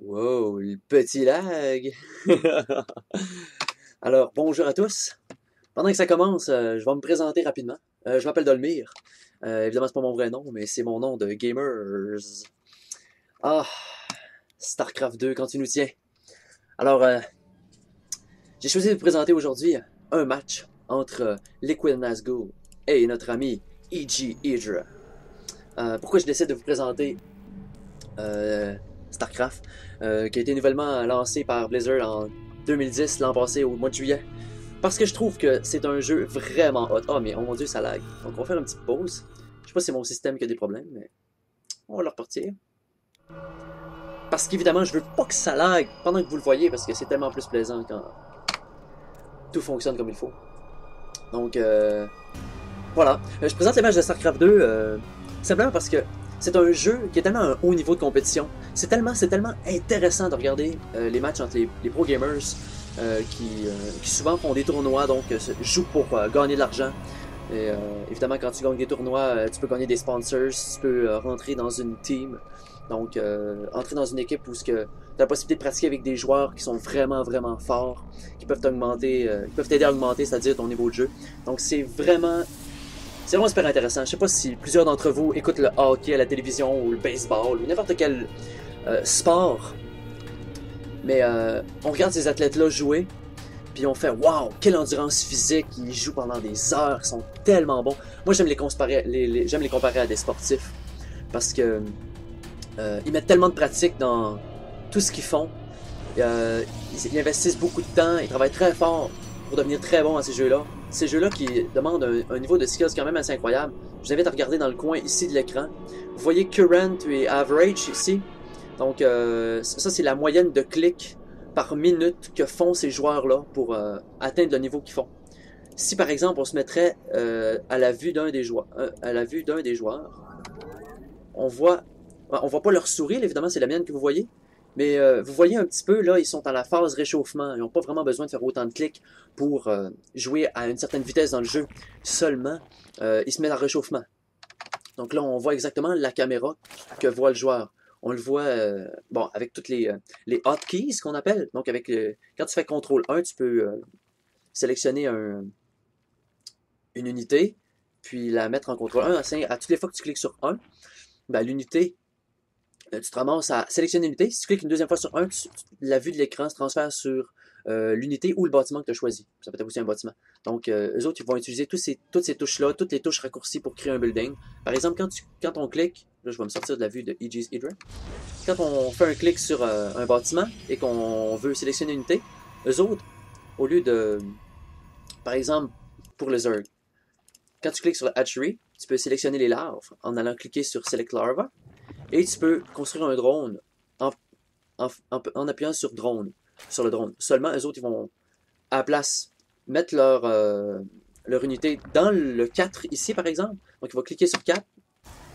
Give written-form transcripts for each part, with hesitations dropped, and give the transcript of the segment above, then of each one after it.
Wow, le petit lag! Alors, bonjour à tous. Pendant que ça commence, je vais me présenter rapidement. Je m'appelle Dolmir. Évidemment, c'est pas mon vrai nom, mais c'est mon nom de gamers. Ah, StarCraft 2, quand tu nous tiens. Alors, j'ai choisi de vous présenter aujourd'hui un match entre Liquid Nazgul et notre ami E.G. Hydra. Pourquoi je décide de vous présenter StarCraft, qui a été nouvellement lancé par Blizzard en 2010, l'an passé, au mois de juillet. Parce que je trouve que c'est un jeu vraiment hot. Oh, mais oh mon dieu, ça lag. Donc on va faire une petite pause. Je sais pas si c'est mon système qui a des problèmes, mais on va le repartir. Parce qu'évidemment, je veux pas que ça lag pendant que vous le voyez, parce que c'est tellement plus plaisant quand tout fonctionne comme il faut. Donc, voilà. Je présente les matchs de StarCraft 2 simplement parce que c'est un jeu qui est tellement à un haut niveau de compétition. C'est tellement intéressant de regarder les matchs entre les pro gamers qui souvent font des tournois, donc jouent pour gagner de l'argent. Et évidemment, quand tu gagnes des tournois, tu peux gagner des sponsors, tu peux rentrer dans une team. Donc, entrer dans une équipe où tu as la possibilité de pratiquer avec des joueurs qui sont vraiment, vraiment forts, qui peuvent t'augmenter, qui peuvent t'aider à augmenter, c'est-à-dire ton niveau de jeu. Donc, c'est vraiment super intéressant. Je sais pas si plusieurs d'entre vous écoutent le hockey à la télévision ou le baseball ou n'importe quel sport, mais on regarde ces athlètes-là jouer, puis on fait waouh, quelle endurance physique, ils jouent pendant des heures, ils sont tellement bons. Moi, j'aime j'aime les comparer à des sportifs parce que ils mettent tellement de pratique dans tout ce qu'ils font. Ils investissent beaucoup de temps, ils travaillent très fort pour devenir très bons à ces jeux-là. Ces jeux-là qui demandent un niveau de skills quand même assez incroyable. Je vous invite à regarder dans le coin ici de l'écran. Vous voyez Current et Average ici. Donc ça c'est la moyenne de clics par minute que font ces joueurs-là pour atteindre le niveau qu'ils font. Si par exemple on se mettrait à la vue d'un des joueurs, on voit pas leur sourire, évidemment c'est la mienne que vous voyez, mais vous voyez un petit peu là, ils sont dans la phase réchauffement, ils n'ont pas vraiment besoin de faire autant de clics pour jouer à une certaine vitesse dans le jeu. Seulement, ils se mettent en réchauffement. Donc là, on voit exactement la caméra que voit le joueur. On le voit bon, avec toutes les hotkeys qu'on appelle. Donc quand tu fais CTRL 1, tu peux sélectionner une unité, puis la mettre en CTRL 1. À toutes les fois que tu cliques sur 1, ben, l'unité, tu te ramasses à sélectionner l'unité. Si tu cliques une deuxième fois sur 1, la vue de l'écran se transfère sur l'unité ou le bâtiment que tu as choisi. Ça peut être aussi un bâtiment. Donc, eux autres, ils vont utiliser toutes ces touches-là, toutes les touches raccourcies pour créer un building. Par exemple, quand on clique, là, je vais me sortir de la vue de E.G.'s Hydra. Quand on fait un clic sur un bâtiment et qu'on veut sélectionner une unité, eux autres, au lieu de, par exemple, pour les Zerg, quand tu cliques sur le hatchery, tu peux sélectionner les larves en allant cliquer sur Select Larva et tu peux construire un drone en, en appuyant sur drone, sur le drone. Seulement, eux autres, ils vont à la place mettre leur unité dans le 4 ici, par exemple. Donc, il va cliquer sur 4,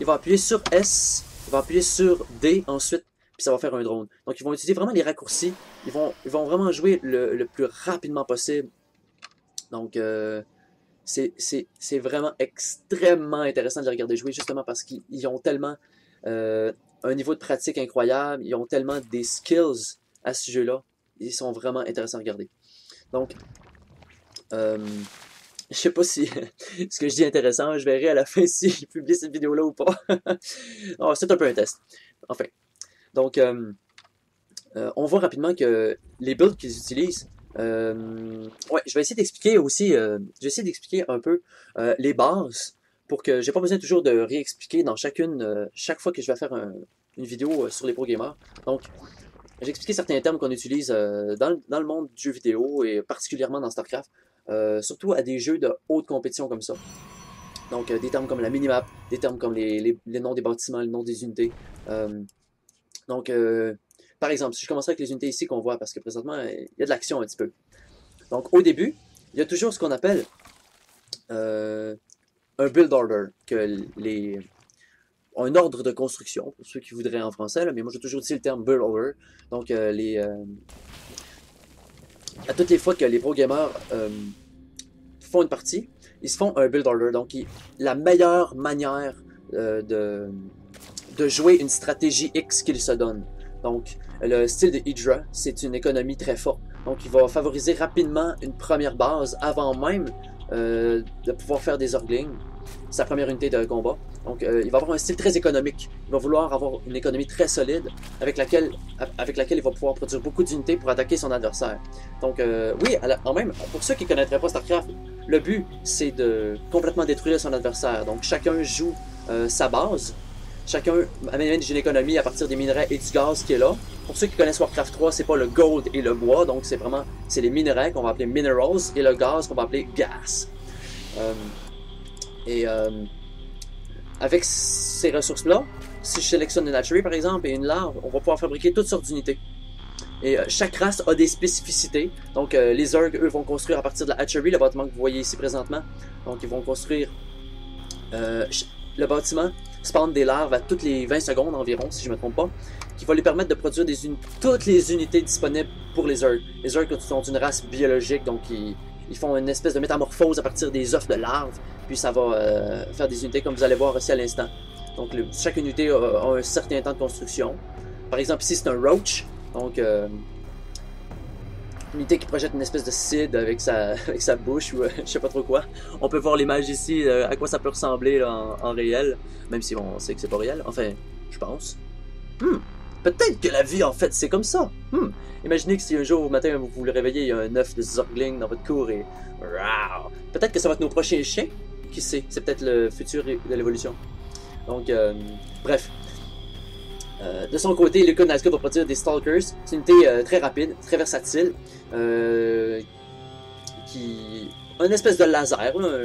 il va appuyer sur S, il va appuyer sur D ensuite, puis ça va faire un drone. Donc, ils vont utiliser vraiment les raccourcis. Ils vont vraiment jouer le plus rapidement possible. Donc, c'est vraiment extrêmement intéressant de les regarder jouer, justement parce qu'ils ont tellement un niveau de pratique incroyable, ils ont tellement des skills à ce jeu-là. Ils sont vraiment intéressants à regarder. Donc, euh, je sais pas si ce que je dis est intéressant, je verrai à la fin si je publie cette vidéo-là ou pas. Oh, c'est un peu un test. Enfin, donc, on voit rapidement que les builds qu'ils utilisent, ouais, je vais essayer d'expliquer aussi, je vais essayer d'expliquer un peu les bases pour que j'ai pas besoin toujours de réexpliquer dans chaque fois que je vais faire une vidéo sur les pro gamers. Donc, j'ai expliqué certains termes qu'on utilise dans le monde du jeu vidéo et particulièrement dans StarCraft, surtout à des jeux de haute compétition comme ça. Donc, des termes comme la minimap, des termes comme les noms des bâtiments, les noms des unités. Donc, par exemple, si je commencerai avec les unités ici qu'on voit, parce que présentement, il y a de l'action un petit peu. Donc, au début, il y a toujours ce qu'on appelle euh, un build order, un ordre de construction, pour ceux qui voudraient en français, là, mais moi j'ai toujours dit le terme build order. Donc, à toutes les fois que les pro gamers font une partie, ils se font un build order. Donc, la meilleure manière de jouer une stratégie X qu'ils se donnent. Donc, le style de Hydra, c'est une économie très forte. Donc, il va favoriser rapidement une première base avant même de pouvoir faire des Zerglings, sa première unité de combat. Donc, il va avoir un style très économique. Il va vouloir avoir une économie très solide avec laquelle il va pouvoir produire beaucoup d'unités pour attaquer son adversaire. Donc, oui, en même, pour ceux qui ne connaîtraient pas StarCraft, le but, c'est de complètement détruire son adversaire. Donc, chacun joue sa base. Chacun manage une économie à partir des minerais et du gaz qui est là. Pour ceux qui connaissent Warcraft 3, c'est pas le gold et le bois, donc c'est les minerais qu'on va appeler minerals et le gaz qu'on va appeler gas. Avec ces ressources-là, si je sélectionne une hatchery par exemple et une larve, on va pouvoir fabriquer toutes sortes d'unités. Et chaque race a des spécificités. Donc les Zerg, eux, vont construire à partir de la hatchery, le bâtiment que vous voyez ici présentement. Donc ils vont construire le bâtiment spawn des larves à toutes les 20 secondes environ, si je ne me trompe pas, qui va lui permettre de produire toutes les unités disponibles pour les Zerg. Les Zerg sont une race biologique, donc ils font une espèce de métamorphose à partir des œufs de larves, puis ça va faire des unités comme vous allez voir aussi à l'instant. Donc chaque unité a un certain temps de construction. Par exemple ici c'est un Roach, donc une unité qui projette une espèce de cid avec sa bouche ou je sais pas trop quoi. On peut voir l'image ici, à quoi ça peut ressembler là, en réel, même si on sait que c'est pas réel. Enfin, je pense. Peut-être que la vie en fait c'est comme ça. Imaginez que si un jour au matin vous vous réveillez, il y a un œuf de Zergling dans votre cour et... Peut-être que ça va être nos prochains chiens. Qui sait? C'est peut-être le futur de l'évolution. Donc, bref. De son côté, Liquid Nazgul va produire des Stalkers. C'est une unité très rapide, très versatile, qui a une espèce de laser.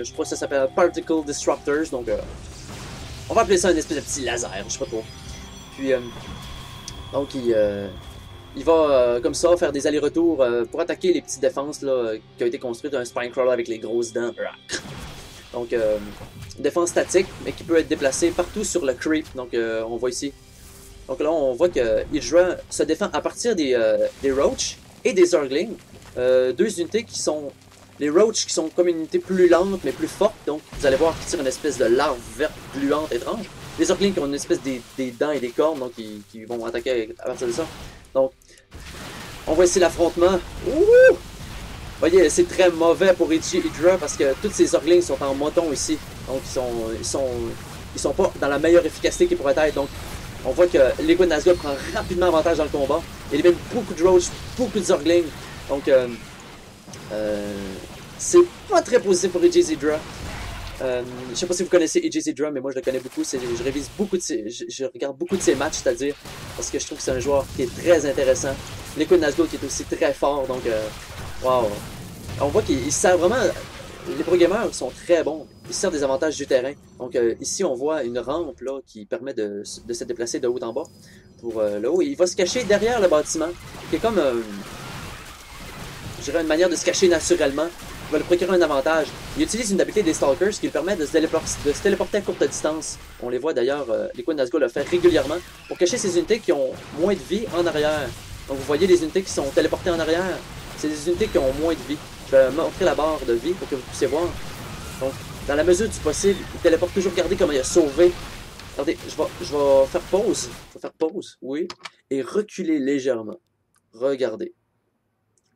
Je crois que ça s'appelle Particle Disruptors. Donc, on va appeler ça une espèce de petit laser, je sais pas trop. Puis, donc, il va comme ça faire des allers-retours pour attaquer les petites défenses là, qui ont été construites d'un Spinecrawler avec les grosses dents. Donc, une défense statique, mais qui peut être déplacée partout sur le creep. Donc, on voit ici. Donc là, on voit que Hydra se défend à partir des Roach et des Zerglings. Deux unités qui sont... Les Roach qui sont comme une unité plus lente, mais plus forte. Donc, vous allez voir qu'ils tirent une espèce de larve verte gluante étrange. Les Zerglings qui ont une espèce des dents et des cornes, donc qui vont attaquer à partir de ça. Donc, on voit ici l'affrontement. Vous voyez, c'est très mauvais pour Hydra parce que tous ces Zerglings sont en moton ici. Donc, ils sont pas dans la meilleure efficacité qu'ils pourraient être. Donc, on voit que Liquid Nazgul prend rapidement avantage dans le combat. Il élimine beaucoup de Roach, beaucoup de Zerglings. Donc, c'est pas très positif pour Aegis Hydra. Je sais pas si vous connaissez Aegis Hydra, mais moi je le connais beaucoup. Je révise beaucoup de je regarde beaucoup de ses matchs, c'est-à-dire, parce que je trouve que c'est un joueur qui est très intéressant. Liquid Nazgul qui est aussi très fort, donc, wow. On voit qu'il sert vraiment... Les pro gamers sont très bons. Ils servent des avantages du terrain. Donc ici, on voit une rampe là, qui permet de se déplacer de haut en bas pour le haut. Et il va se cacher derrière le bâtiment, qui est comme, je dirais, une manière de se cacher naturellement. Il va lui procurer un avantage. Il utilise une habilité des Stalkers qui lui permet de se téléporter à courte distance. On les voit d'ailleurs, Liquid Nazgul le fait régulièrement pour cacher ces unités qui ont moins de vie en arrière. Donc vous voyez les unités qui sont téléportées en arrière. C'est des unités qui ont moins de vie. Je vais montrer la barre de vie pour que vous puissiez voir. Donc, dans la mesure du possible, il téléporte toujours. Regardez comment il a sauvé. Regardez, je vais faire pause. Je vais faire pause, oui. Et reculer légèrement. Regardez.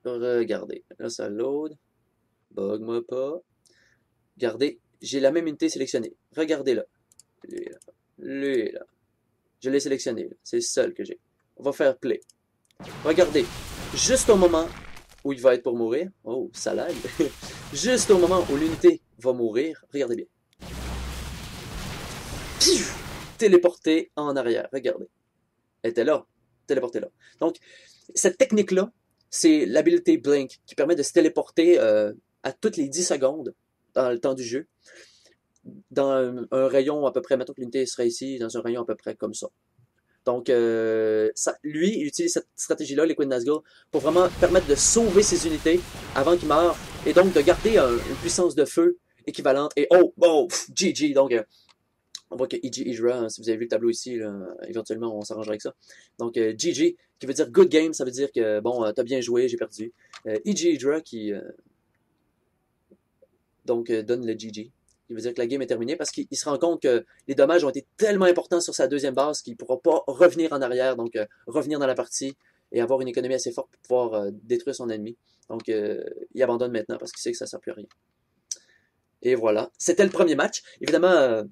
Regardez. Là, ça load. Bug-moi pas. Regardez, j'ai la même unité sélectionnée. Regardez là. Lui là. Lui là. Je l'ai sélectionné. C'est le seul que j'ai. On va faire play. Regardez. Juste au moment où il va être pour mourir. Oh, ça lag. Juste au moment où l'unité va mourir. Regardez bien. Piou! Téléporté en arrière. Regardez. Elle était là. Téléporté là. Donc, cette technique-là, c'est l'habilité Blink qui permet de se téléporter à toutes les 10 secondes dans le temps du jeu. Dans un rayon à peu près, mettons que l'unité serait ici, dans un rayon à peu près comme ça. Donc, lui, il utilise cette stratégie-là, Liquid Nazgul, pour vraiment permettre de sauver ses unités avant qu'ils meurent, et donc de garder une puissance de feu équivalente. Et GG! Donc, on voit que EG Hydra, hein, si vous avez vu le tableau ici, là, éventuellement on s'arrangera avec ça. Donc, GG, qui veut dire Good Game, ça veut dire que, bon, t'as bien joué, j'ai perdu. EG Hydra qui, donc, donne le GG. Il veut dire que la game est terminée parce qu'il se rend compte que les dommages ont été tellement importants sur sa deuxième base qu'il ne pourra pas revenir en arrière, donc revenir dans la partie et avoir une économie assez forte pour pouvoir détruire son ennemi. Donc il abandonne maintenant parce qu'il sait que ça ne sert plus à rien. Et voilà. C'était le premier match. Évidemment,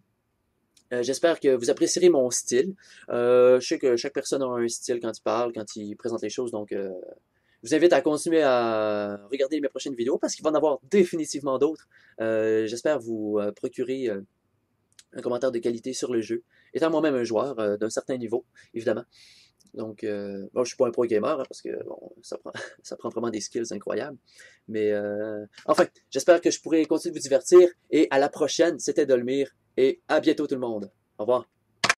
j'espère que vous apprécierez mon style. Je sais que chaque personne a un style quand il parle, quand il présente les choses, donc je vous invite à continuer à regarder mes prochaines vidéos parce qu'il va en avoir définitivement d'autres. J'espère vous procurer un commentaire de qualité sur le jeu. Étant moi-même un joueur d'un certain niveau, évidemment. Donc, bon, je suis pas un pro gamer hein, parce que bon, ça prend vraiment des skills incroyables. Mais enfin, j'espère que je pourrai continuer de vous divertir. Et à la prochaine, c'était Dolmir. Et à bientôt tout le monde. Au revoir.